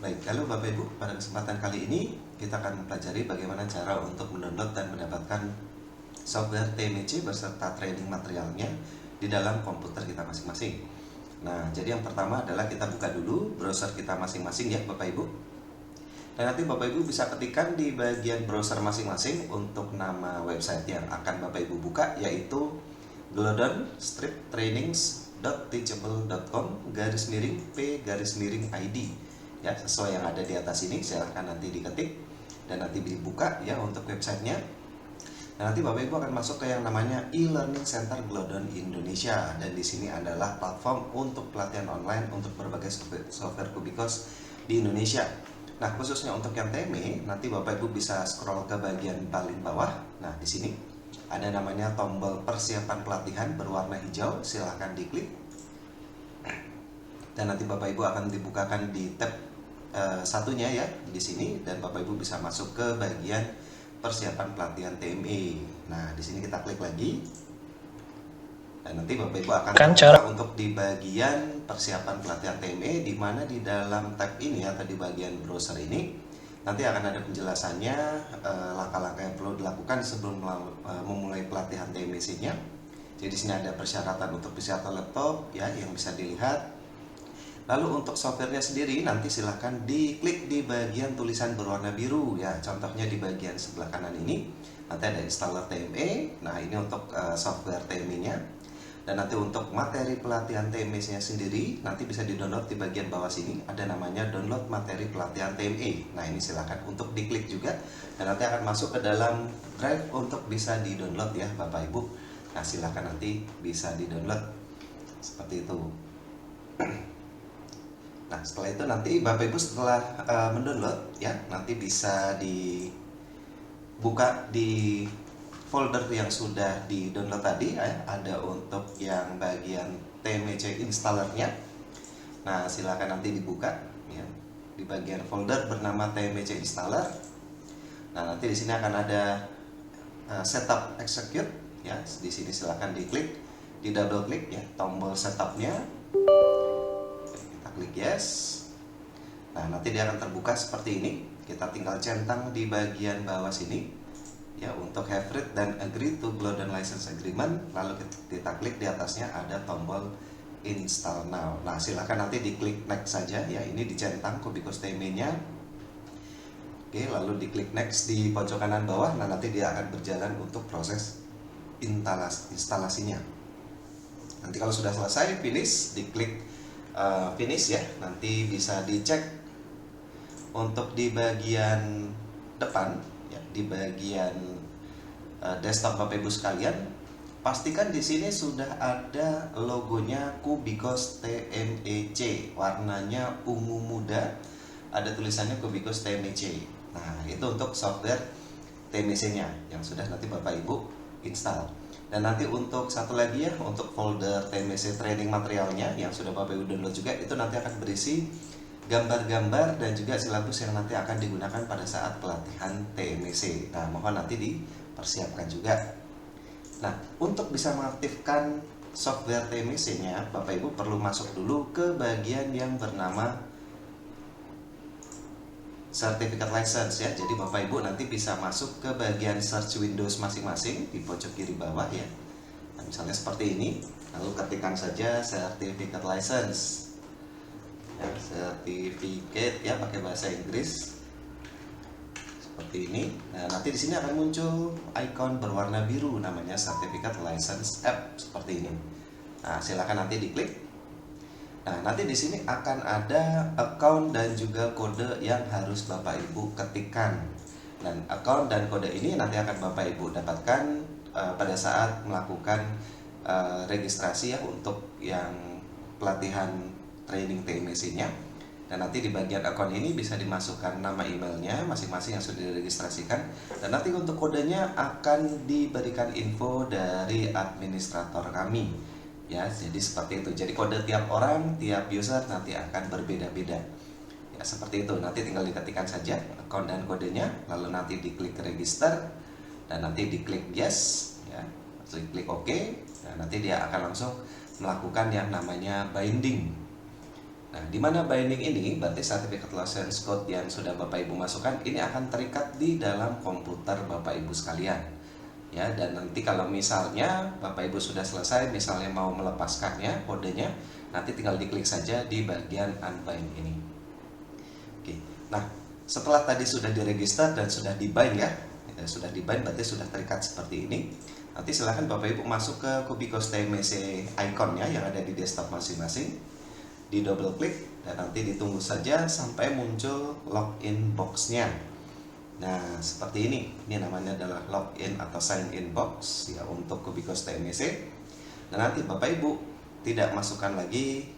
Baik, lalu Bapak Ibu, pada kesempatan kali ini kita akan mempelajari bagaimana cara untuk mendownload dan mendapatkan software TMC beserta training materialnya di dalam komputer kita masing-masing. Nah, jadi yang pertama adalah kita buka dulu browser kita masing-masing ya Bapak Ibu. Dan nanti Bapak Ibu bisa ketikkan di bagian browser masing-masing untuk nama website yang akan Bapak Ibu buka, yaitu glodon-trainings.teachable.com/p-id ya, sesuai yang ada di atas ini. Silahkan nanti diketik dan nanti dibuka ya untuk websitenya. Dan nanti Bapak Ibu akan masuk ke yang namanya e-learning center Glodon Indonesia, dan di sini adalah platform untuk pelatihan online untuk berbagai software Kubikos di Indonesia. Nah, khususnya untuk yang TME, nanti Bapak Ibu bisa scroll ke bagian paling bawah. Nah, di sini ada namanya tombol persiapan pelatihan berwarna hijau, silahkan diklik. Dan nanti Bapak Ibu akan dibukakan di tab satunya ya di sini, dan Bapak Ibu bisa masuk ke bagian persiapan pelatihan TME. Nah, di sini kita klik lagi. Dan nanti Bapak Ibu akan terbuka untuk di bagian persiapan pelatihan TME, di mana di dalam tab ini atau di bagian browser ini nanti akan ada penjelasannya, langkah-langkah yang perlu dilakukan sebelum memulai pelatihan TMC-nya. Jadi di sini ada persyaratan untuk PC atau laptop ya yang bisa dilihat. Lalu untuk softwarenya sendiri nanti silahkan diklik di bagian tulisan berwarna biru ya. Contohnya di bagian sebelah kanan ini nanti ada installer TME. Nah, ini untuk software TME-nya. Dan nanti untuk materi pelatihan TME-nya sendiri nanti bisa di-download di bagian bawah sini, ada namanya download materi pelatihan TME. Nah, ini silahkan untuk diklik juga, dan nanti akan masuk ke dalam drive untuk bisa di-download ya Bapak Ibu. Nah, silahkan nanti bisa di-download seperti itu. Nah, setelah itu nanti Bapak Ibu setelah mendownload ya, nanti bisa dibuka di folder yang sudah di-download tadi ya. Ada untuk yang bagian TMC installernya. Nah, silakan nanti dibuka ya di bagian folder bernama TMC installer. Nah, nanti di sini akan ada setup execute ya. Di sini silakan diklik, di double klik ya tombol setupnya. Kita klik yes. Nah, nanti dia akan terbuka seperti ini. Kita tinggal centang di bagian bawah sini ya untuk have read dan agree to Glodon license agreement. Lalu kita klik di atasnya ada tombol install now. Nah, silahkan nanti diklik next saja ya. Ini dicentang Kubikos TME-nya. Oke, lalu diklik next di pojok kanan bawah. Nah, nanti dia akan berjalan untuk proses instalasinya. Nanti kalau sudah selesai finish, diklik finish ya. Nanti bisa dicek untuk di bagian depan ya, di bagian desktop Bapak Ibu sekalian, pastikan di sini sudah ada logonya Kubikos TMEC, warnanya ungu muda, ada tulisannya Kubikos TMEC. Nah, itu untuk software TMEC-nya yang sudah nanti Bapak Ibu install. Dan nanti untuk satu lagi ya, untuk folder TMEC training materialnya yang sudah Bapak Ibu download juga, itu nanti akan berisi gambar-gambar dan juga silabus yang nanti akan digunakan pada saat pelatihan TMC. Nah, mohon nanti dipersiapkan juga. Nah, untuk bisa mengaktifkan software TMC-nya, Bapak Ibu perlu masuk dulu ke bagian yang bernama Certificate License ya. Jadi Bapak Ibu nanti bisa masuk ke bagian search Windows masing-masing di pojok kiri bawah ya. Nah, misalnya seperti ini, lalu ketikkan saja Certificate License. Ya, certificate ya pakai bahasa Inggris seperti ini. Nah, nanti di sini akan muncul icon berwarna biru namanya Certificate License App seperti ini. Nah, silakan nanti diklik. Nah, nanti di sini akan ada account dan juga kode yang harus Bapak Ibu ketikkan. Dan account dan kode ini nanti akan Bapak Ibu dapatkan pada saat melakukan registrasi ya untuk yang pelatihan training TMC-nya. Dan nanti di bagian akun ini bisa dimasukkan nama emailnya masing-masing yang sudah diregistrasikan, dan nanti untuk kodenya akan diberikan info dari administrator kami ya. Jadi seperti itu. Jadi kode tiap orang, tiap user nanti akan berbeda-beda ya, seperti itu. Nanti tinggal diketikkan saja akun dan kodenya, lalu nanti diklik register dan nanti diklik yes ya, lalu diklik OK. Nah, nanti dia akan langsung melakukan yang namanya binding. Nah, di mana binding ini berarti sertifikat license code yang sudah Bapak Ibu masukkan ini akan terikat di dalam komputer Bapak Ibu sekalian. Ya, dan nanti kalau misalnya Bapak Ibu sudah selesai, misalnya mau melepaskannya kodenya, nanti tinggal diklik saja di bagian unbind ini. Oke. Nah, setelah tadi sudah diregister dan sudah dibind ya, sudah dibind berarti sudah terikat seperti ini. Nanti silahkan Bapak Ibu masuk ke Kubikos TMC iconnya yang ada di desktop masing-masing, di double klik dan nanti ditunggu saja sampai muncul login boxnya. Nah, seperti ini namanya adalah login atau sign in box ya untuk Kubikos TMC. Dan nanti Bapak Ibu tidak masukkan lagi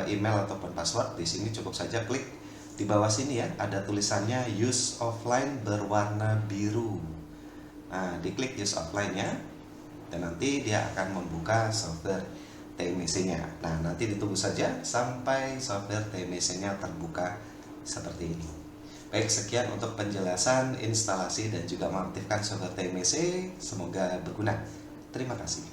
email ataupun password. Di sini cukup saja klik di bawah sini ya, ada tulisannya use offline berwarna biru. Nah, diklik use offline-nya dan nanti dia akan membuka software TMC-nya. Nah, nanti ditunggu saja sampai software TMC-nya terbuka seperti ini. Baik, sekian untuk penjelasan instalasi dan juga mengaktifkan software TMC. Semoga berguna. Terima kasih.